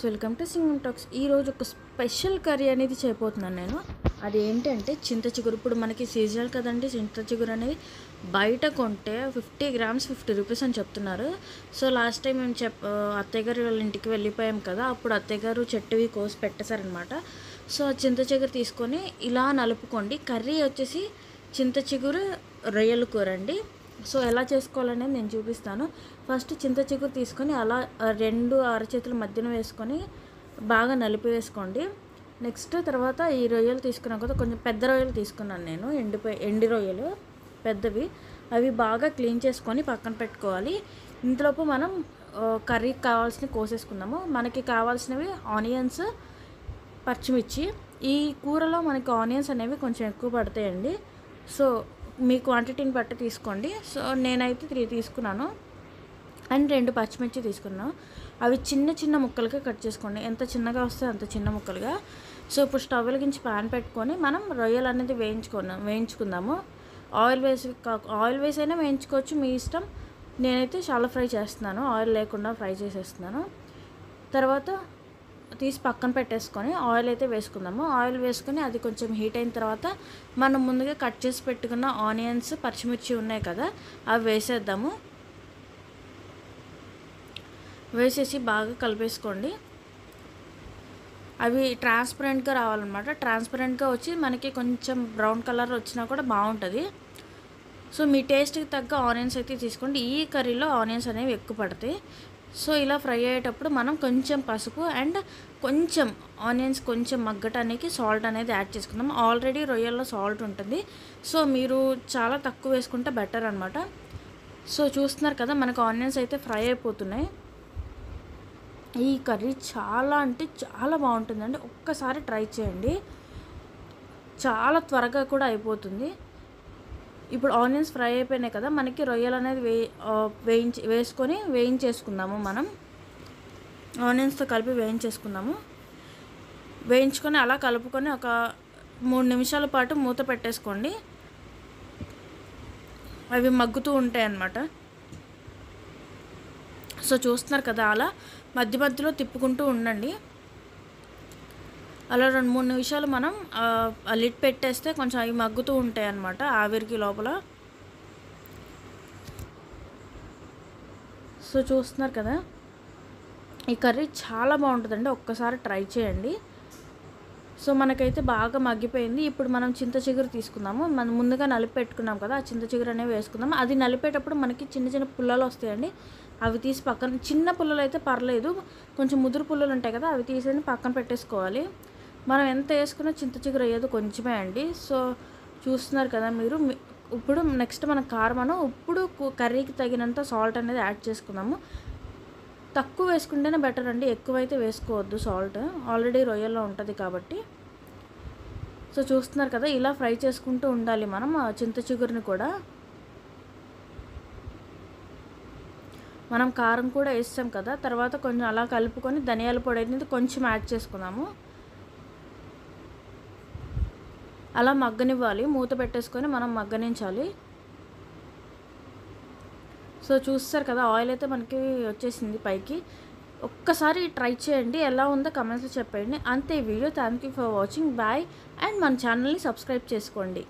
Welcome to Singam talks. ఈరోజు ఒక special curry అనేది చేయబోతున్నాను నేను. అది ఏంటంటే చింత చిగురు. ఇప్పుడు మనకి సీజనల్ కదండి చింత చిగురు అనేది. బయట కొంటే 50 గ్రామ్స్ 50 రూపీస్ అని చెప్తున్నారు. సో లాస్ట్ టైం మేము అత్తయ్య గారు వాళ్ళ ఇంటికి వెళ్ళిపోయాం కదా, అప్పుడు అత్తయ్య గారు చెట్టువి కోసి పెట్టేశారనమాట. సో చింత చిగురు తీసుకొని ఇలా నలుపుకోండి. కర్రీ వచ్చేసి చింత చిగురు రొయ్యల కూర అండి. సో ఎలా చేసుకోవాలనేది నేను చూపిస్తాను. ఫస్ట్ చింత చిగురు తీసుకొని అలా రెండు అరచేతుల మధ్యన వేసుకొని బాగా నలిపి వేసుకోండి. నెక్స్ట్ తర్వాత ఈ రొయ్యలు తీసుకున్నాం కదా, కొంచెం పెద్ద రొయ్యలు తీసుకున్నాను నేను, ఎండి రొయ్యలు పెద్దవి. అవి బాగా క్లీన్ చేసుకొని పక్కన పెట్టుకోవాలి. ఇంతలోపు మనం కర్రీకి కావాల్సినవి కోసేసుకుందాము. మనకి కావాల్సినవి ఆనియన్స్, పచ్చిమిర్చి. ఈ కూరలో మనకి ఆనియన్స్ అనేవి కొంచెం ఎక్కువ పడతాయండి. సో మీ క్వాంటిటీని బట్టి తీసుకోండి. సో నేనైతే 3 తీసుకున్నాను అండ్ 2 పచ్చిమిర్చి తీసుకున్నాను. అవి చిన్న చిన్న ముక్కలుగా కట్ చేసుకోండి. ఎంత చిన్నగా వస్తే అంత చిన్న ముక్కలుగా. సో ఇప్పుడు స్టవ్ వెలిగించి ప్యాన్ పెట్టుకొని మనం రొయ్యలు అనేది వేయించుకుందాము. ఆయిల్ వేసి అయినా వేయించుకోవచ్చు, మీ ఇష్టం. నేనైతే చాలా ఫ్రై చేస్తున్నాను, ఆయిల్ లేకుండా ఫ్రై చేసేస్తున్నాను. తర్వాత తీసి పక్కన పెట్టేసుకొని ఆయిల్ అయితే వేసుకుందాము. ఆయిల్ వేసుకొని అది కొంచెం హీట్ అయిన తర్వాత మనం ముందుగా కట్ చేసి పెట్టుకున్న ఆనియన్స్, పచ్చిమిర్చి ఉన్నాయి కదా, అవి వేసేద్దాము. వేసేసి బాగా కలిపేసుకోండి. అవి ట్రాన్స్పరెంట్గా రావాలన్నమాట. ట్రాన్స్పరెంట్గా వచ్చి మనకి కొంచెం బ్రౌన్ కలర్ వచ్చినా కూడా బాగుంటుంది. సో మీ టేస్ట్కి తగ్గ ఆనియన్స్ అయితే తీసుకోండి. ఈ కర్రీలో ఆనియన్స్ అనేవి ఎక్కువ పడతాయి. సో ఇలా ఫ్రై అయ్యేటప్పుడు మనం కొంచెం పసుపు అండ్ కొంచెం ఆనియన్స్ కొంచెం మగ్గటానికి సాల్ట్ అనేది యాడ్ చేసుకుందాం. ఆల్రెడీ రొయ్యల్లో సాల్ట్ ఉంటుంది. సో మీరు చాలా తక్కువ వేసుకుంటే బెటర్ అనమాట. సో చూస్తున్నారు కదా, మనకు ఆనియన్స్ అయితే ఫ్రై అయిపోతున్నాయి. ఈ కర్రీ చాలా అంటే చాలా బాగుంటుందండి. ఒక్కసారి ట్రై చేయండి, చాలా త్వరగా కూడా అయిపోతుంది. ఇప్పుడు ఆనియన్స్ ఫ్రై అయిపోయినాయి కదా, మనకి రొయ్యలు అనేది వేయించేసుకుందాము. మనం ఆనియన్స్తో కలిపి వేయించుకొని అలా కలుపుకొని ఒక 3 నిమిషాల పాటు మూత పెట్టేసుకోండి. అవి మగ్గుతూ ఉంటాయి అన్నమాట. సో చూస్తున్నారు కదా, అలా మధ్య మధ్యలో తిప్పుకుంటూ ఉండండి. అలా 2-3 నిమిషాలు మనం లిడ్ పెట్టేస్తే కొంచెం అవి మగ్గుతూ ఉంటాయి అన్నమాట ఆవిరికి లోపల. సో చూస్తున్నారు కదా, ఈ కర్రీ చాలా బాగుంటుందండి. ఒక్కసారి ట్రై చేయండి. సో మనకైతే బాగా మగ్గిపోయింది. ఇప్పుడు మనం చింత చిగురు తీసుకుందాము. మనం ముందుగా నలిపి పెట్టుకున్నాం కదా, ఆ చింత చిగురు అనేవి వేసుకుందాము. అది నలిపేటప్పుడు మనకి చిన్న చిన్న పుల్లలు వస్తాయండి. అవి తీసి పక్కన, చిన్న పుల్లలు అయితే పర్లేదు, కొంచెం ముదురు పుల్లలు ఉంటాయి కదా, అవి తీసేసి పక్కన పెట్టేసుకోవాలి. మనం ఎంత వేసుకున్నా చింత చిగురు అయ్యేది కొంచెమే అండి. సో చూస్తున్నారు కదా మీరు. ఇప్పుడు నెక్స్ట్ మన కారం ఇప్పుడు కర్రీకి తగినంత సాల్ట్ అనేది యాడ్ చేసుకుందాము. తక్కువ వేసుకుంటేనే బెటర్ అండి, ఎక్కువైతే వేసుకోవద్దు. సాల్ట్ ఆల్రెడీ రొయ్యల్లో ఉంటుంది కాబట్టి. సో చూస్తున్నారు కదా, ఇలా ఫ్రై చేసుకుంటూ ఉండాలి మనం ఆ చింత చిగురుని కూడా. మనం కారం కూడా వేస్తాం కదా, తర్వాత కొంచెం అలా కలుపుకొని ధనియాల పొడి అనేది కొంచెం యాడ్ చేసుకుందాము. అలా మగ్గనివ్వాలి, మూత పెట్టేసుకొని మనం మగ్గనించాలి. సో చూస్తారు కదా, ఆయిల్ అయితే మనకి వచ్చేసింది పైకి. ఒక్కసారి ట్రై చేయండి, ఎలా ఉందో కమెంట్స్లో చెప్పండి. అంతే video. Thank you for watching. Bye. And మన ఛానల్ని సబ్స్క్రైబ్ చేసుకోండి.